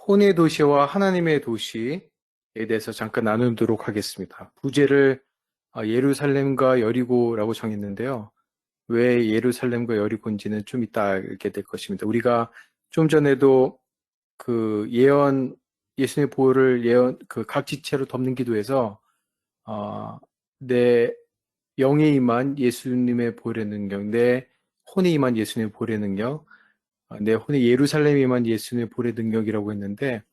혼의 도시와 하나님의 도시에 대해서 잠깐 나누도록 하겠습니다. 부제를 예루살렘과 여리고라고 정했는데요. 왜 예루살렘과 여리고인지는 좀 이따 알게 될 것입니다. 우리가 좀 전에도 그 예수님의 보혈을 그 각지체로 덮는 기도에서 내 영에 임한 예수님의 보혈의 능력, 내 혼에 임한 예수님의 보혈의 능력, 내 혼에 예루살렘에 임한 예수님의 보혈의 능력이라고 했는데,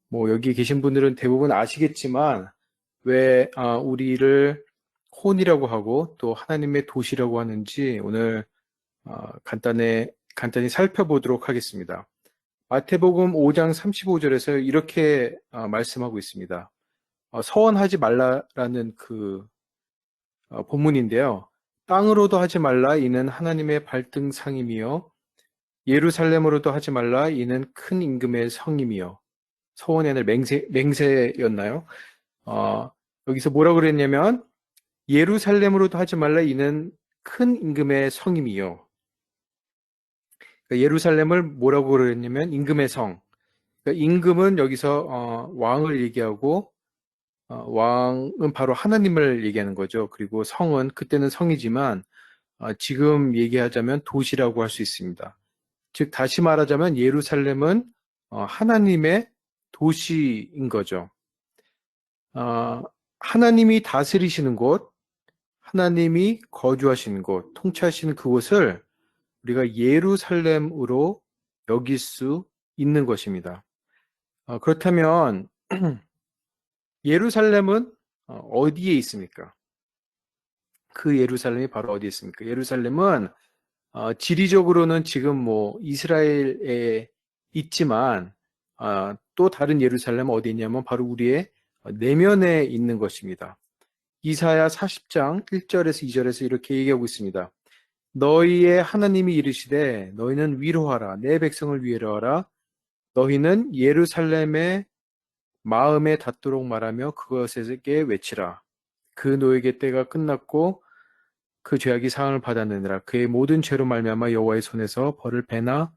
뭐 여기 계신 분들은 대부분 아시겠지만 왜 우리를 혼이라고 하고 또 하나님의 도시라고 하는지 오늘 간단히 살펴보도록 하겠습니다. 마태복음 5장 35절에서 이렇게 말씀하고 있습니다. 서원하지 말라라는 그 본문인데요. 땅으로도 하지 말라 이는 하나님의 발등상임이요 예루살렘으로도 하지 말라 이는 큰 임금의 성임이요. 서원이 아니라 맹세였나요? 여기서 뭐라고 그랬냐면 예루살렘으로도 하지 말라 이는 큰 임금의 성임이요. 그러니까 예루살렘을 뭐라고 그랬냐면 임금의 성. 그러니까 임금은 여기서 왕을 얘기하고 왕은 바로 하나님을 얘기하는 거죠. 그리고 성은 그때는 성이지만 지금 얘기하자면 도시라고 할 수 있습니다. 즉 다시 말하자면 예루살렘은 하나님의 도시인 거죠. 하나님이 다스리시는 곳, 하나님이 거주하시는 곳, 통치하시는 그곳을 우리가 예루살렘으로 여길 수 있는 것입니다. 그렇다면 예루살렘은 어디에 있습니까? 그 예루살렘이 바로 어디에 있습니까? 예루살렘은 지리적으로는 지금 뭐 이스라엘에 있지만 또 다른 예루살렘은 어디 있냐면 바로 우리의 내면에 있는 것입니다. 이사야 40장 1절에서 2절에서 이렇게 얘기하고 있습니다. 너희의 하나님이 이르시되 너희는 위로하라 내 백성을 위로하라 너희는 예루살렘의 마음에 닿도록 말하며 그것에게 외치라 그 노예의 때가 끝났고 그 죄악이 사함을 받았느니라 그의 모든 죄로 말미암아 여호와의 손에서 벌을 배나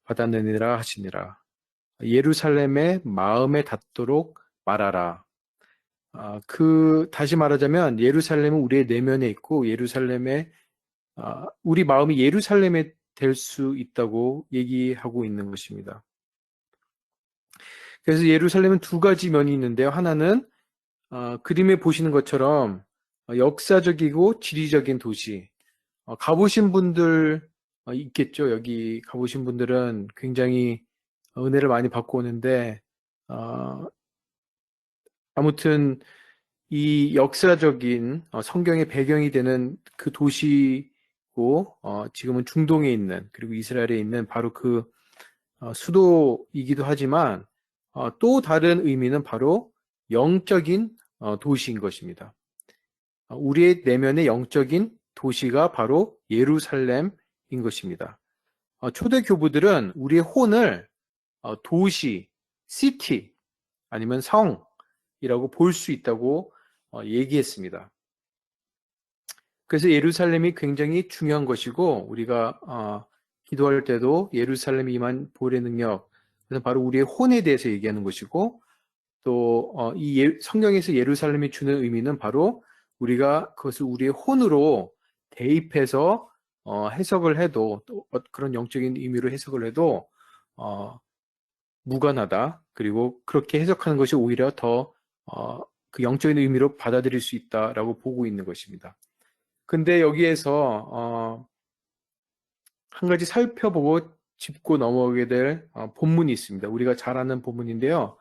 받았느니라 하시니라. 예루살렘의 마음에 닿도록 말하라. 다시 말하자면 예루살렘은 우리의 내면에 있고 우리 마음이 예루살렘에 될 수 있다고 얘기하고 있는 것입니다. 그래서 예루살렘은 두 가지 면이 있는데요. 하나는 그림에 보시는 것처럼 역사적이고 지리적인 도시. 가보신 분들 있겠죠. 여기 가보신 분들은 굉장히 은혜를 많이 받고 오는데 아무튼 이 역사적인 성경의 배경이 되는 그 도시고 지금은 중동에 있는 그리고 이스라엘에 있는 바로 그 수도이기도 하지만 또 다른 의미는 바로 영적인 도시인 것입니다. 우리의 내면의 영적인 도시가 바로 예루살렘인 것입니다. 초대 교부들은 우리의 혼을 도시, 시티 아니면 성이라고 볼 수 있다고 얘기했습니다. 그래서 예루살렘이 굉장히 중요한 것이고 우리가 기도할 때도 예루살렘이 임한 보혈의 능력, 그래서 바로 우리의 혼에 대해서 얘기하는 것이고 또 이 성경에서 예루살렘이 주는 의미는 바로 우리가 그것을 우리의 혼으로 대입해서 해석을 해도 또 그런 영적인 의미로 해석을 해도 무관하다. 그리고 그렇게 해석하는 것이 오히려 더 그 영적인 의미로 받아들일 수 있다라고 보고 있는 것입니다. 근데 여기에서 한 가지 살펴보고 짚고 넘어가게 될 본문이 있습니다. 우리가 잘 아는 본문인데요.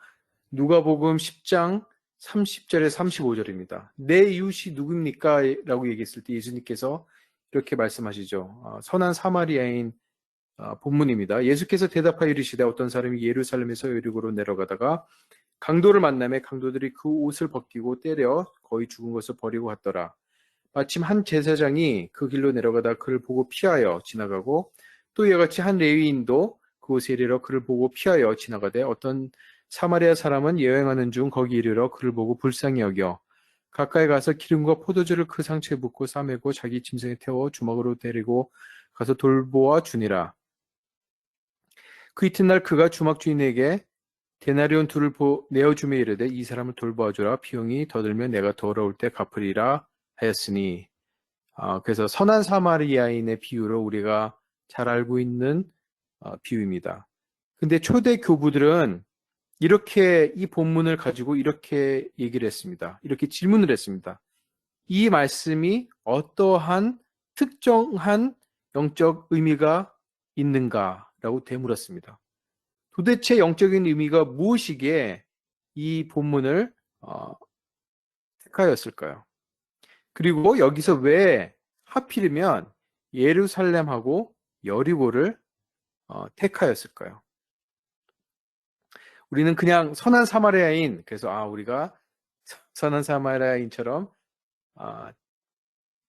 누가복음 10장 30절에 35절입니다. 내 이웃이 누굽니까? 라고 얘기했을 때 예수님께서 이렇게 말씀하시죠. 선한 사마리아인 본문입니다. 예수께서 대답하여 이르시되 어떤 사람이 예루살렘에서 여리고로 내려가다가 강도를 만나매 강도들이 그 옷을 벗기고 때려 거의 죽은 것을 버리고 갔더라. 마침 한 제사장이 그 길로 내려가다 그를 보고 피하여 지나가고 또 이와 같이 한 레위인도 그곳에 이르러 그를 보고 피하여 지나가되 어떤 사마리아 사람은 여행하는 중 거기 이르러 그를 보고 불쌍히 여겨 가까이 가서 기름과 포도주를 그 상처에 붓고 싸매고 자기 짐승에 태워 주먹으로 데리고 가서 돌보아 주니라. 그 이튿날 그가 주막 주인에게 데나리온 둘을 내어주며 이르되 이 사람을 돌보아주라. 비용이 더 들면 내가 돌아올 때 갚으리라 하였으니. 그래서 선한 사마리아인의 비유로 우리가 잘 알고 있는 비유입니다. 근데 초대 교부들은 이렇게 이 본문을 가지고 이렇게 얘기를 했습니다. 이렇게 질문을 했습니다. 이 말씀이 어떠한 특정한 영적 의미가 있는가라고 되물었습니다. 도대체 영적인 의미가 무엇이기에 이 본문을 택하였을까요? 그리고 여기서 왜 하필이면 예루살렘하고 여리고를 택하였을까요? 우리는 그냥 선한 사마리아인, 그래서 우리가 선한 사마리아인처럼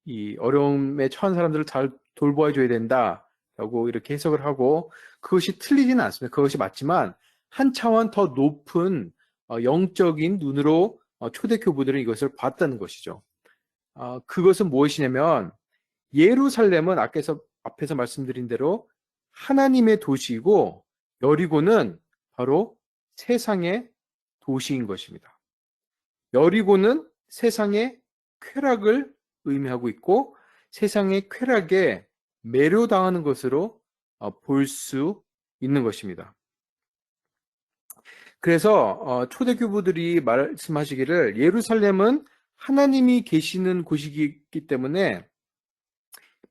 이 어려움에 처한 사람들을 잘 돌보아줘야 된다라고 이렇게 해석을 하고, 그것이 틀리지는 않습니다. 그것이 맞지만 한 차원 더 높은 영적인 눈으로 초대 교부들은 이것을 봤다는 것이죠. 그것은 무엇이냐면 예루살렘은 앞에서 말씀드린 대로 하나님의 도시이고 여리고는 바로 세상의 도시인 것입니다. 여리고는 세상의 쾌락을 의미하고 있고 세상의 쾌락에 매료당하는 것으로 볼 수 있는 것입니다. 그래서 초대교부들이 말씀하시기를 예루살렘은 하나님이 계시는 곳이기 때문에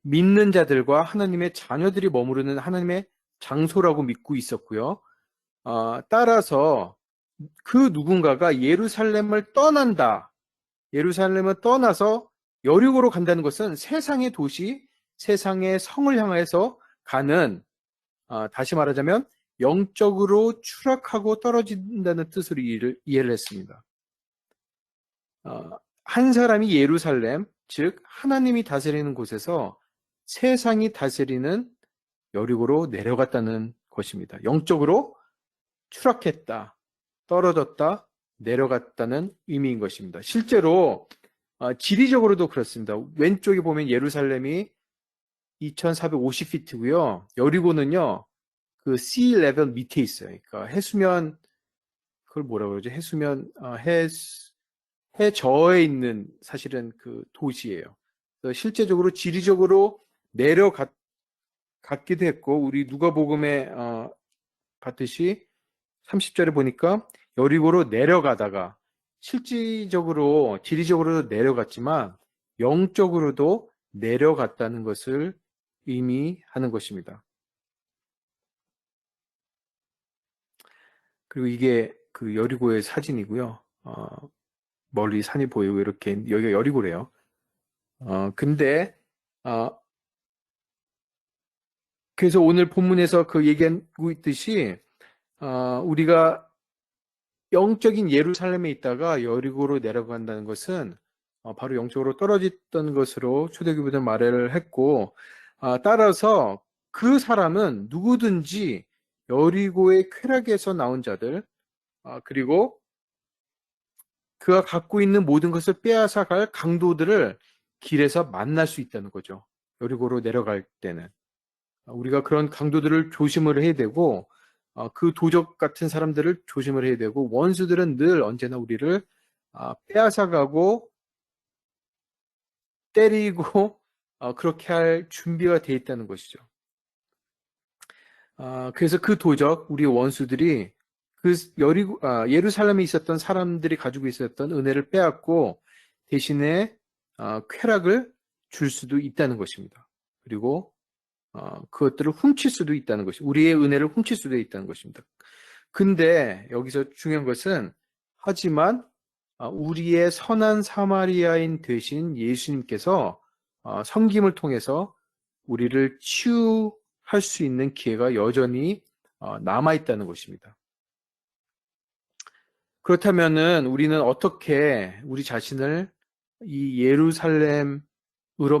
믿는 자들과 하나님의 자녀들이 머무르는 하나님의 장소라고 믿고 있었고요. 따라서 그 누군가가 예루살렘을 떠난다. 예루살렘을 떠나서 여리고로 간다는 것은 세상의 도시, 세상의 성을 향해서 가는, 다시 말하자면 영적으로 추락하고 떨어진다는 뜻으로 이해를 했습니다. 한 사람이 예루살렘, 즉 하나님이 다스리는 곳에서 세상이 다스리는 여리고로 내려갔다는 것입니다. 영적으로 추락했다, 떨어졌다, 내려갔다는 의미인 것입니다. 실제로 지리적으로도 그렇습니다. 왼쪽에 보면 예루살렘이 2450피트고요. 여리고는요, 그 sea level 밑에 있어요. 그러니까 해수면, 그걸 뭐라고 그러죠? 해수면, 해저에 있는 사실은 그 도시예요. 실제적으로 지리적으로 내려갔기도 했고, 우리 누가복음에 봤듯이 30절에 보니까 여리고로 내려가다가 실질적으로 지리적으로도 내려갔지만 영적으로도 내려갔다는 것을 의미하는 것입니다. 그리고 이게 그 여리고의 사진이고요. 멀리 산이 보이고 이렇게 여기가 여리고래요. 근데 그래서 오늘 본문에서 그 얘기하고 있듯이 우리가 영적인 예루살렘에 있다가 여리고로 내려간다는 것은 바로 영적으로 떨어졌던 것으로 초대교부들은 말을 했고, 따라서 그 사람은 누구든지 여리고의 쾌락에서 나온 자들, 그리고 그가 갖고 있는 모든 것을 빼앗아 갈 강도들을 길에서 만날 수 있다는 거죠. 여리고로 내려갈 때는. 우리가 그런 강도들을 조심을 해야 되고, 그 도적 같은 사람들을 조심을 해야 되고, 원수들은 늘 언제나 우리를 빼앗아가고 때리고 그렇게 할 준비가 되어 있다는 것이죠. 그래서 그 도적, 우리 원수들이 그 예루살렘에 있었던 사람들이 가지고 있었던 은혜를 빼앗고 대신에 쾌락을 줄 수도 있다는 것입니다. 그리고 그것들을 훔칠 수도 있다는 것이, 우리의 은혜를 훔칠 수도 있다는 것입니다. 근데 여기서 중요한 것은, 하지만 우리의 선한 사마리아인 되신 예수님께서 섬김을 통해서 우리를 치유할 수 있는 기회가 여전히 남아있다는 것입니다. 그렇다면은 우리는 어떻게 우리 자신을 이 예루살렘으로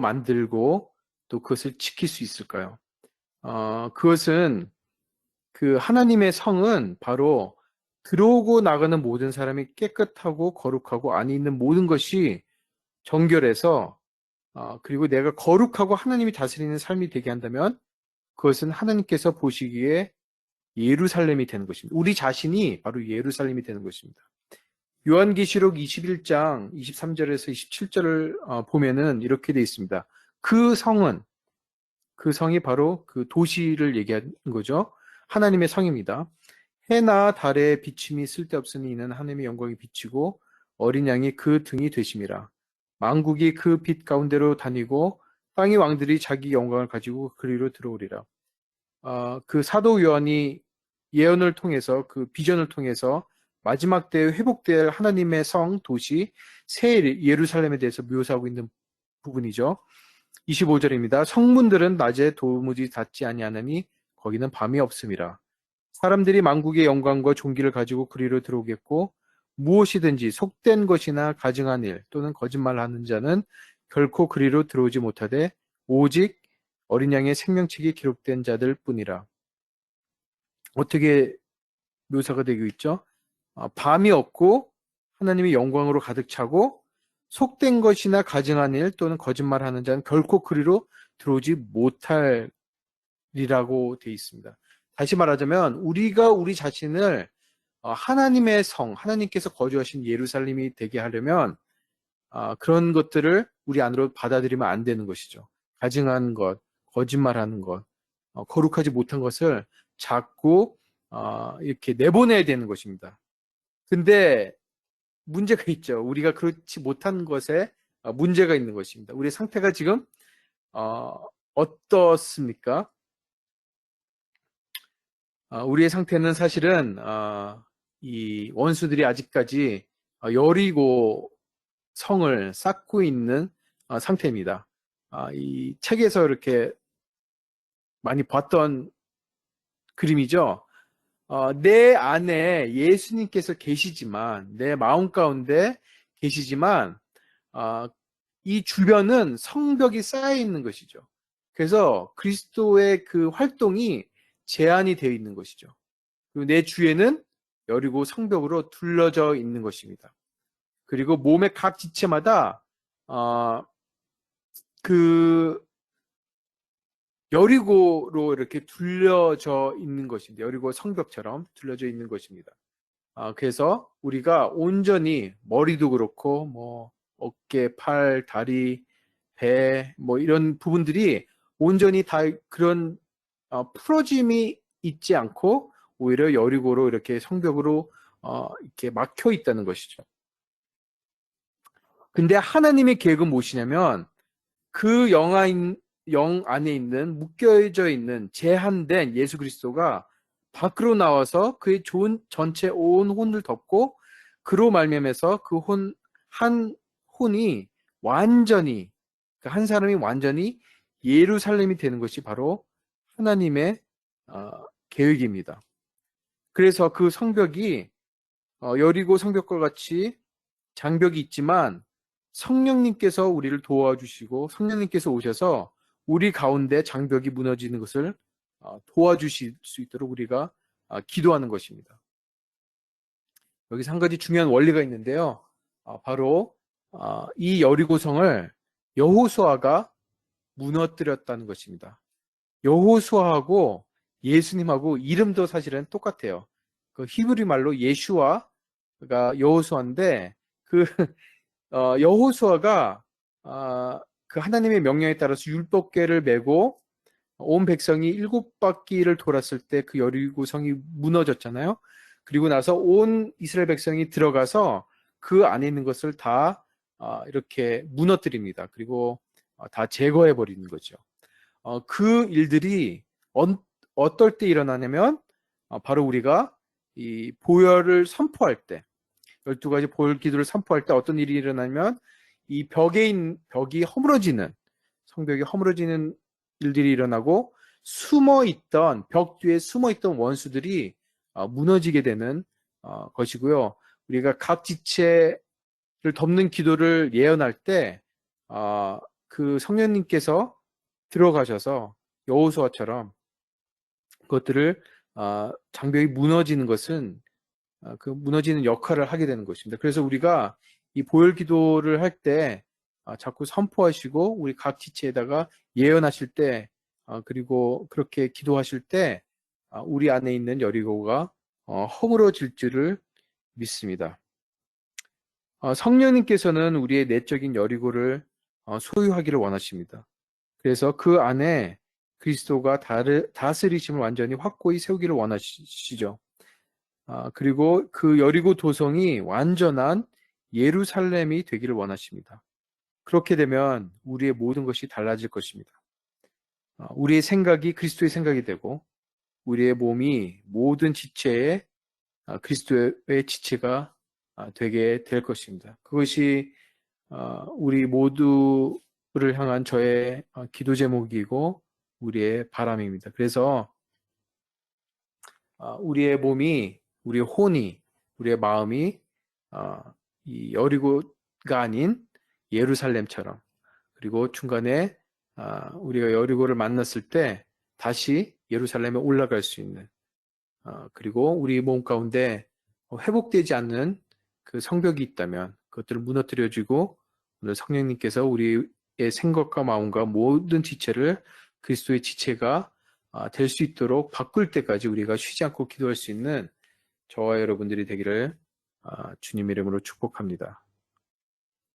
만들고 또 그것을 지킬 수 있을까요? 그것은 그 하나님의 성은 바로 들어오고 나가는 모든 사람이 깨끗하고 거룩하고 안에 있는 모든 것이 정결해서 그리고 내가 거룩하고 하나님이 다스리는 삶이 되게 한다면 그것은 하나님께서 보시기에 예루살렘이 되는 것입니다. 우리 자신이 바로 예루살렘이 되는 것입니다. 요한계시록 21장 23절에서 27절을 보면은 이렇게 되어 있습니다. 그 성이 바로 그 도시를 얘기하는 거죠. 하나님의 성입니다. 해나 달의 비침이 쓸데없으니 이는 하나님의 영광이 비치고 어린 양이 그 등이 되심이라. 만국이 그 빛 가운데로 다니고 땅의 왕들이 자기 영광을 가지고 그리로 들어오리라. 그 사도 요한이 예언을 통해서 그 비전을 통해서 마지막 때에 회복될 하나님의 성, 도시, 새 예루살렘에 대해서 묘사하고 있는 부분이죠. 25절입니다. 성문들은 낮에 도무지 닫지 아니하느니 거기는 밤이 없음이라. 사람들이 만국의 영광과 존귀를 가지고 그리로 들어오겠고 무엇이든지 속된 것이나 가증한 일 또는 거짓말하는 자는 결코 그리로 들어오지 못하되 오직 어린 양의 생명책이 기록된 자들 뿐이라. 어떻게 묘사가 되고 있죠? 밤이 없고 하나님의 영광으로 가득 차고 속된 것이나 가증한 일 또는 거짓말하는 자는 결코 그리로 들어오지 못할이라고 되어 있습니다. 다시 말하자면 우리가 우리 자신을 하나님의 성, 하나님께서 거주하신 예루살렘이 되게 하려면 그런 것들을 우리 안으로 받아들이면 안 되는 것이죠. 가증한 것, 거짓말하는 것, 거룩하지 못한 것을 자꾸 이렇게 내보내야 되는 것입니다. 근데 문제가 있죠. 우리가 그렇지 못한 것에 문제가 있는 것입니다. 우리의 상태가 지금 어떻습니까? 우리의 상태는 사실은 이 원수들이 아직까지 여리고 성을 쌓고 있는 상태입니다. 이 책에서 이렇게 많이 봤던 그림이죠. 내 안에 예수님께서 계시지만, 내 마음 가운데 계시지만 이 주변은 성벽이 쌓여 있는 것이죠. 그래서 그리스도의 그 활동이 제한이 되어 있는 것이죠. 그리고 내 주에는 여리고 성벽으로 둘러져 있는 것입니다. 그리고 몸의 각 지체마다 그 여리고로 이렇게 둘러져 있는 것입니다. 여리고 성벽처럼 둘러져 있는 것입니다. 그래서 우리가 온전히 머리도 그렇고 뭐 어깨, 팔, 다리, 배 뭐 이런 부분들이 온전히 다 그런 풀어짐이 있지 않고 오히려 여리고로 이렇게 성벽으로 이렇게 막혀 있다는 것이죠. 근데 하나님의 계획은 무엇이냐면 그 영 안에 있는 묶여져 있는 제한된 예수 그리스도가 밖으로 나와서 그의 전체 온 혼을 덮고 그로 말미암아서 그 한 혼이 완전히 한 사람이 완전히 예루살렘이 되는 것이 바로 하나님의 계획입니다. 그래서 그 성벽이 여리고 성벽과 같이 장벽이 있지만 성령님께서 우리를 도와주시고 성령님께서 오셔서 우리 가운데 장벽이 무너지는 것을 도와주실 수 있도록 우리가 기도하는 것입니다. 여기서 한 가지 중요한 원리가 있는데요. 바로 이 여리고성을 여호수아가 무너뜨렸다는 것입니다. 여호수아하고 예수님하고 이름도 사실은 똑같아요. 그 히브리 말로 예슈아가 여호수아인데 그 여호수아가 그 하나님의 명령에 따라서 율법궤를 메고 온 백성이 7바퀴를 돌았을 때 그 여리고성이 무너졌잖아요. 그리고 나서 온 이스라엘 백성이 들어가서 그 안에 있는 것을 다 이렇게 무너뜨립니다. 그리고 다 제거해 버리는 거죠. 그 일들이 어떨 때 일어나냐면 바로 우리가 이 보혈을 선포할 때 12가지 보혈 기도를 선포할 때 어떤 일이 일어나면 이 벽이 허물어지는 성벽이 허물어지는 일들이 일어나고 숨어있던 벽 뒤에 숨어있던 원수들이 무너지게 되는 것이고요. 우리가 각 지체를 덮는 기도를 예언할 때 그 성령님께서 들어가셔서 여호수아처럼 그것들을 장벽이 무너지는 것은 그 무너지는 역할을 하게 되는 것입니다. 그래서 우리가 이 보혈 기도를 할 때 자꾸 선포하시고 우리 각 지체에다가 예언하실 때 그리고 그렇게 기도하실 때 우리 안에 있는 여리고가 허물어질 줄을 믿습니다. 성령님께서는 우리의 내적인 여리고를 소유하기를 원하십니다. 그래서 그 안에 그리스도가 다스리심을 완전히 확고히 세우기를 원하시죠. 그리고 그 여리고 도성이 완전한 예루살렘이 되기를 원하십니다. 그렇게 되면 우리의 모든 것이 달라질 것입니다. 우리의 생각이 그리스도의 생각이 되고 우리의 몸이 모든 지체에 그리스도의 지체가 되게 될 것입니다. 그것이 우리 모두를 향한 저의 기도 제목이고 우리의 바람입니다. 그래서 우리의 몸이, 우리의 혼이, 우리의 마음이 이 여리고가 아닌 예루살렘처럼, 그리고 중간에 우리가 여리고를 만났을 때 다시 예루살렘에 올라갈 수 있는, 그리고 우리 몸 가운데 회복되지 않는 그 성벽이 있다면 그것들을 무너뜨려주고 오늘 성령님께서 우리의 생각과 마음과 모든 지체를 그리스도의 지체가 될 수 있도록 바꿀 때까지 우리가 쉬지 않고 기도할 수 있는 저와 여러분들이 되기를 주님 이름으로 축복합니다.